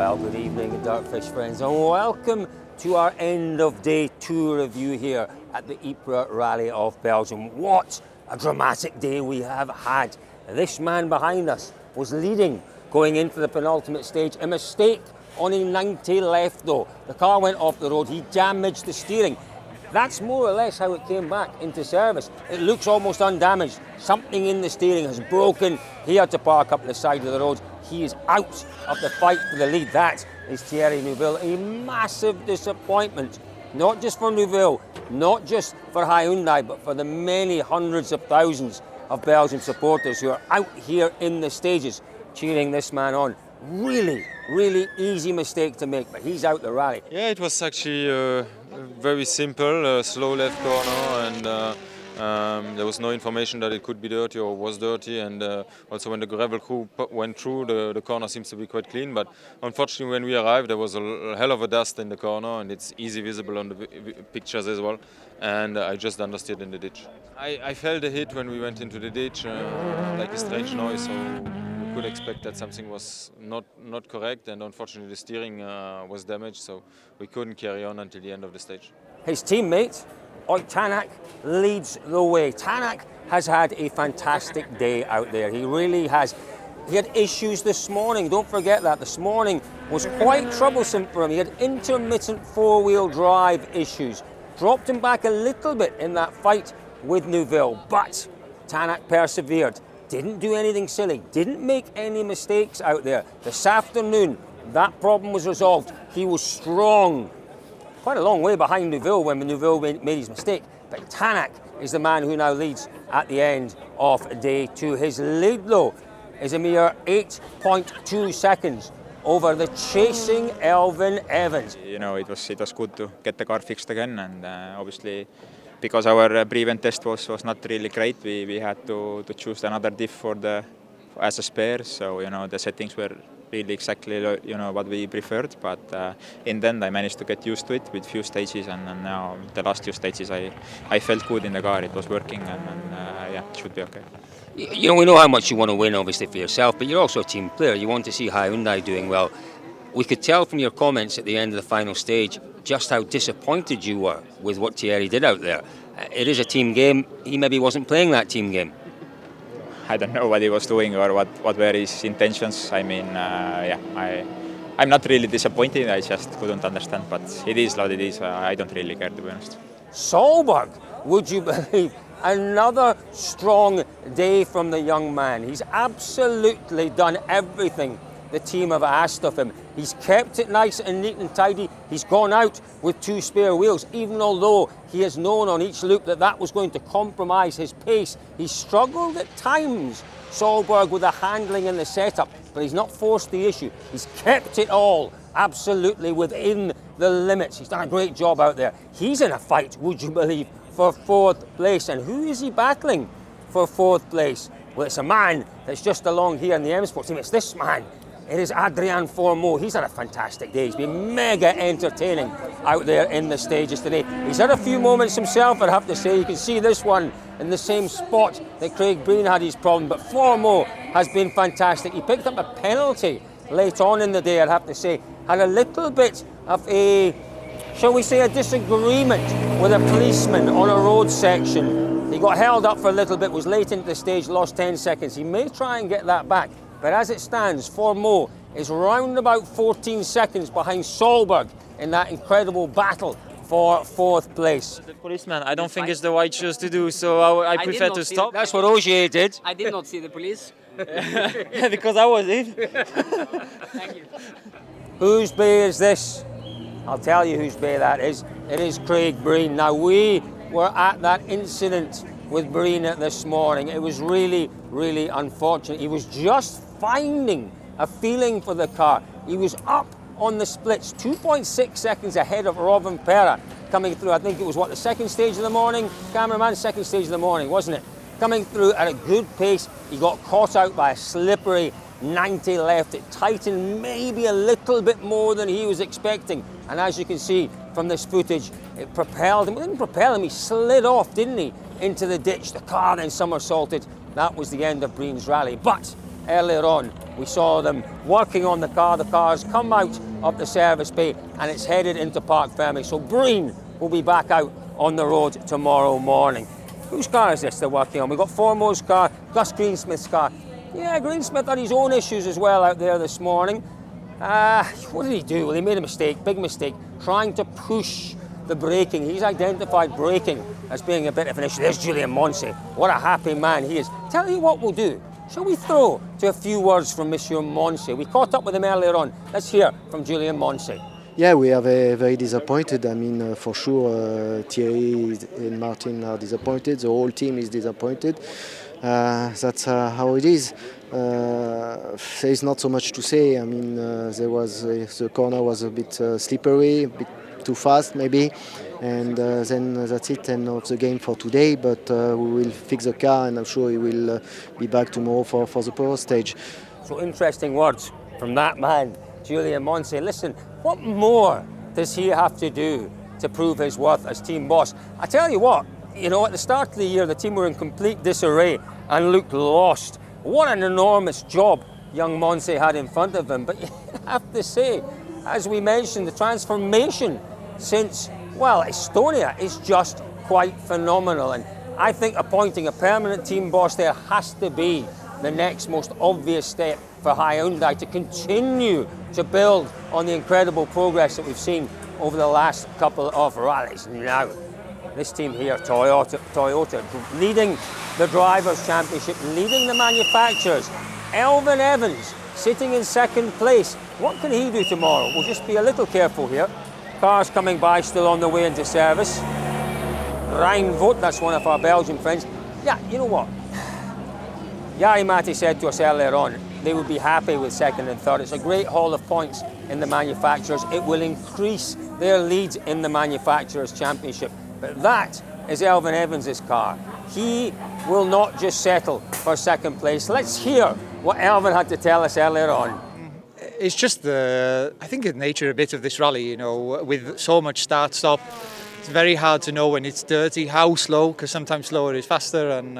Well, good evening, Dirtfish friends, and welcome to our end of day 2 review here at the Ypres Rally of Belgium. What a dramatic day we have had. This man behind us was leading going into the penultimate stage. A mistake on a 90 left though. The car went off the road, he damaged the steering. That's more or less how it came back into service. It looks almost undamaged. Something in the steering has broken. He had to park up the side of the road. He is out of the fight for the lead. That is Thierry Neuville. A massive disappointment, not just for Neuville, not just for Hyundai, but for the many hundreds of thousands of Belgian supporters who are out here in the stages cheering this man on. Really easy mistake to make, but he's out the rally. Yeah, it was actually very simple, slow left corner, and there was no information that it could be dirty or was dirty, and also when the gravel crew went through, the corner seems to be quite clean, but unfortunately when we arrived there was a hell of a dust in the corner, and it's easy visible on the pictures as well, and I just understeered in the ditch. I felt a hit when we went into the ditch, like a strange noise, so we could expect that something was not correct, and unfortunately the steering was damaged, so we couldn't carry on until the end of the stage. His teammate, Ott Tänak, leads the way. Tänak has had a fantastic day out there. He really has. He had issues this morning, don't forget that. This morning was quite troublesome for him. He had intermittent four-wheel drive issues. Dropped him back a little bit in that fight with Neuville, but Tänak persevered. Didn't do anything silly, didn't make any mistakes out there. This afternoon, that problem was resolved. He was strong. Quite a long way behind Neuville when Neuville made his mistake, but Tänak is the man who now leads at the end of day 2. His lead though is a mere 8.2 seconds over the chasing Elfyn Evans. You know, it was good to get the car fixed again, and obviously because our pre-event test was not really great, we had to choose another diff as a spare. So you know the settings were really exactly what we preferred, but in the end I managed to get used to it with few stages, and now the last 2 stages I felt good in the car. It was working, and yeah, it should be okay. You know, we know how much you want to win obviously for yourself, but you're also a team player. You want to see Hyundai doing well. We could tell from your comments at the end of the final stage just how disappointed you were with what Thierry did out there. It is a team game. He maybe wasn't playing that team game. I don't know what he was doing or what were his intentions. I mean, yeah, I'm not really disappointed. I just couldn't understand, but it is what it is. I don't really care, to be honest. Solberg, would you believe? Another strong day from the young man. He's absolutely done everything the team have asked of him. He's kept it nice and neat and tidy. He's gone out with 2 spare wheels, even although he has known on each loop that was going to compromise his pace. He struggled at times, Solberg, with the handling and the setup, but he's not forced the issue. He's kept it all absolutely within the limits. He's done a great job out there. He's in a fight, would you believe, for 4th place. And who is he battling for 4th place? Well, it's a man that's just along here in the M Sports team. It's this man. It is Adrien Fourmaux. He's had a fantastic day. He's been mega entertaining out there in the stages today. He's had a few moments himself, I'd have to say. You can see this one in the same spot that Craig Breen had his problem, but Fourmaux has been fantastic. He picked up a penalty late on in the day, I'd have to say. Had a little bit of a, shall we say, a disagreement with a policeman on a road section. He got held up for a little bit, was late into the stage, lost 10 seconds. He may try and get that back. But as it stands, Fourmaux is round about 14 seconds behind Solberg in that incredible battle for 4th place. The policeman, I don't think it's the right choice to do, so I prefer to stop. That's what Ogier did. I did not see the police. Yeah, because I was it. Thank you. Whose bay is this? I'll tell you whose bay that is. It is Craig Breen. Now, we were at that incident with Breen this morning. It was really unfortunate. He was just finding a feeling for the car. He was up on the splits, 2.6 seconds ahead of Robin Pera coming through. I think it was the 2nd stage of the morning? Cameraman, 2nd stage of the morning, wasn't it? Coming through at a good pace. He got caught out by a slippery 90 left. It tightened maybe a little bit more than he was expecting. And as you can see from this footage, it propelled him. It didn't propel him, he slid off, didn't he, into the ditch. The car then somersaulted. That was the end of Breen's rally. But earlier on, We saw them working on the car. The car's come out of the service bay and it's headed into Parc Fermé. So Breen will be back out on the road tomorrow morning. Whose car is this they're working on? We've got Formo's car, Gus Greensmith's car. Yeah, Greensmith had his own issues as well out there this morning. What did he do? Well, he made a mistake, big mistake, trying to push the braking. He's identified braking as being a bit of an issue. There's Julien Moncey. What a happy man he is. Tell you what we'll do. Shall we throw to a few words from Monsieur Moncey? We caught up with him earlier on. Let's hear from Julien Moncey. Yeah, we are very disappointed. I mean, for sure, Thierry and Martin are disappointed. The whole team is disappointed. That's how it is. There is not so much to say. I mean, the corner was a bit slippery, a bit too fast maybe, and then that's it, end of the game for today. But we will fix the car, and I'm sure he will be back tomorrow for the power stage. So interesting words from that man, Julien Moncey. Listen, what more does he have to do to prove his worth as team boss? I tell you what, you know, at the start of the year, the team were in complete disarray and looked lost. What an enormous job young Moncey had in front of him. But you have to say, as we mentioned, the transformation since, well, Estonia is just quite phenomenal. And I think appointing a permanent team boss there has to be the next most obvious step for Hyundai to continue to build on the incredible progress that we've seen over the last couple of rallies. Now, this team here, Toyota, leading the Drivers' Championship, leading the manufacturers. Elfyn Evans sitting in second place. What can he do tomorrow? We'll just be a little careful here. Cars coming by, still on the way into service. Rijnvoet, that's one of our Belgian friends. Yeah, you know what? Jari Matti said to us earlier on, they would be happy with second and third. It's a great haul of points in the manufacturers. It will increase their lead in the manufacturers' championship. But that is Elfyn Evans' car. He will not just settle for second place. Let's hear what Elfyn had to tell us earlier on. It's just I think the nature a bit of this rally, you know, with so much start-stop. It's very hard to know when it's dirty, how slow, because sometimes slower is faster, and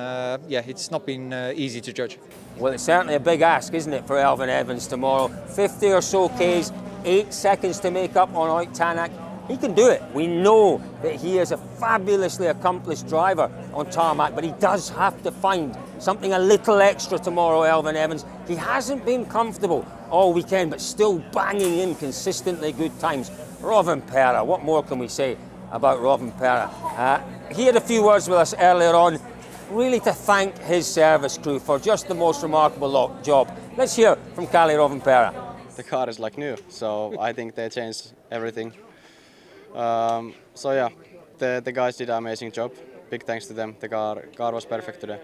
yeah, it's not been easy to judge. Well, it's certainly a big ask, isn't it, for Elfyn Evans tomorrow? 50 or so Ks, 8 seconds to make up on Ott Tänak. He can do it. We know that he is a fabulously accomplished driver on tarmac, but he does have to find something a little extra tomorrow, Elfyn Evans. He hasn't been comfortable all weekend, but still banging in consistently good times. Rovanperä, what more can we say about Rovanperä? He had a few words with us earlier on, really to thank his service crew for just the most remarkable job. Let's hear from Kalle Rovanperä. The car is like new, so I think they changed everything. So yeah, the guys did an amazing job. Big thanks to them. The car was perfect today.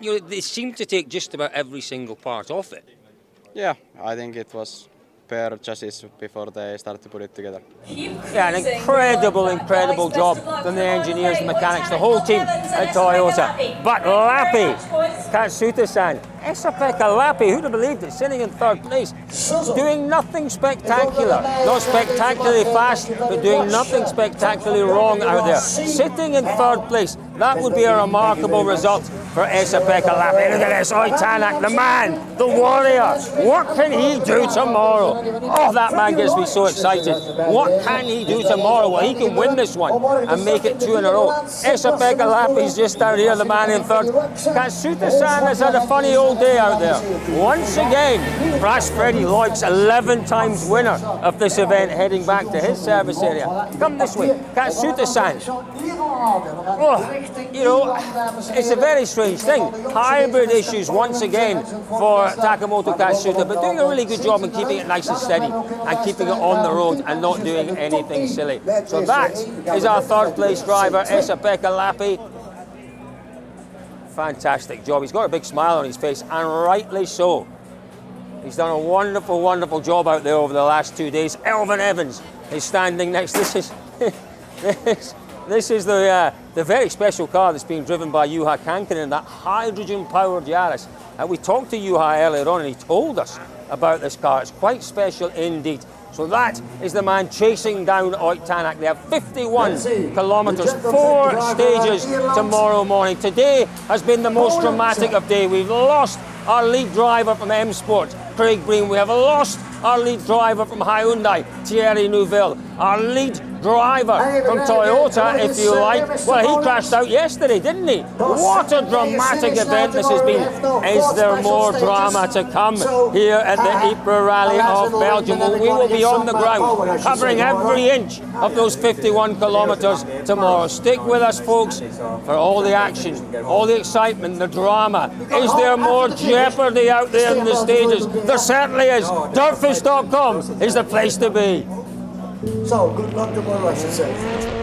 You know, they seem to take just about every single part off it. Yeah, I think it was per chassis before they started to put it together. Yeah, an incredible job from the engineers and mechanics, the whole team at Toyota. But Lappi, Katsuta-san, Esa-Pekka Lappi, who'd have believed it, sitting in third place, doing nothing spectacular. Not spectacularly fast, but doing nothing spectacularly wrong out there. Sitting in third place, that would be a remarkable result for Esa-Pekka Lappi. Look at this, Ott Tänak, the man, the warrior. What can he do tomorrow? Oh, that man gets me so excited. What can he do tomorrow? Well, he can win this one and make it 2 in a row. Esa-Pekka Lappi's just down here, the man in third. Katsuta-san has had a funny old day out there. Once again, Brass Freddie Loix, 11 times winner of this event, heading back to his service area. Come this way, Katsuta-san. Oh, you know, it's a very strange thing. Hybrid issues once again for Takamoto Katsuta, but doing a really good job in keeping it nice and steady and keeping it on the road and not doing anything silly. So that is our third place driver, Esa-Pekka Lappi. Fantastic job. He's got a big smile on his face, and rightly so. He's done a wonderful job out there over the last 2 days. Elfyn Evans is standing next. This is the very special car that's being driven by Juha Kankinen, that hydrogen-powered Yaris. We talked to Juha earlier on, and he told us about this car. It's quite special indeed. So that is the man chasing down Ott Tänak. They have 51 kilometres, 4 stages tomorrow morning. Today has been the most dramatic of day. We've lost our lead driver from M Sport, Craig Breen. We have lost our lead driver from Hyundai, Thierry Neuville. Our lead driver from Toyota, if you like. Well, he crashed out yesterday, didn't he? What a dramatic event this has been. Is there more drama to come here at the Ypres Rally of Belgium? Well, we will be on the ground, covering every inch of those 51 kilometres tomorrow. Stick with us, folks, for all the action, all the excitement, the drama. Is there more jeopardy out there in the stages? There certainly is. Dirtfish.com is the place to be. So, good luck tomorrow, I should say.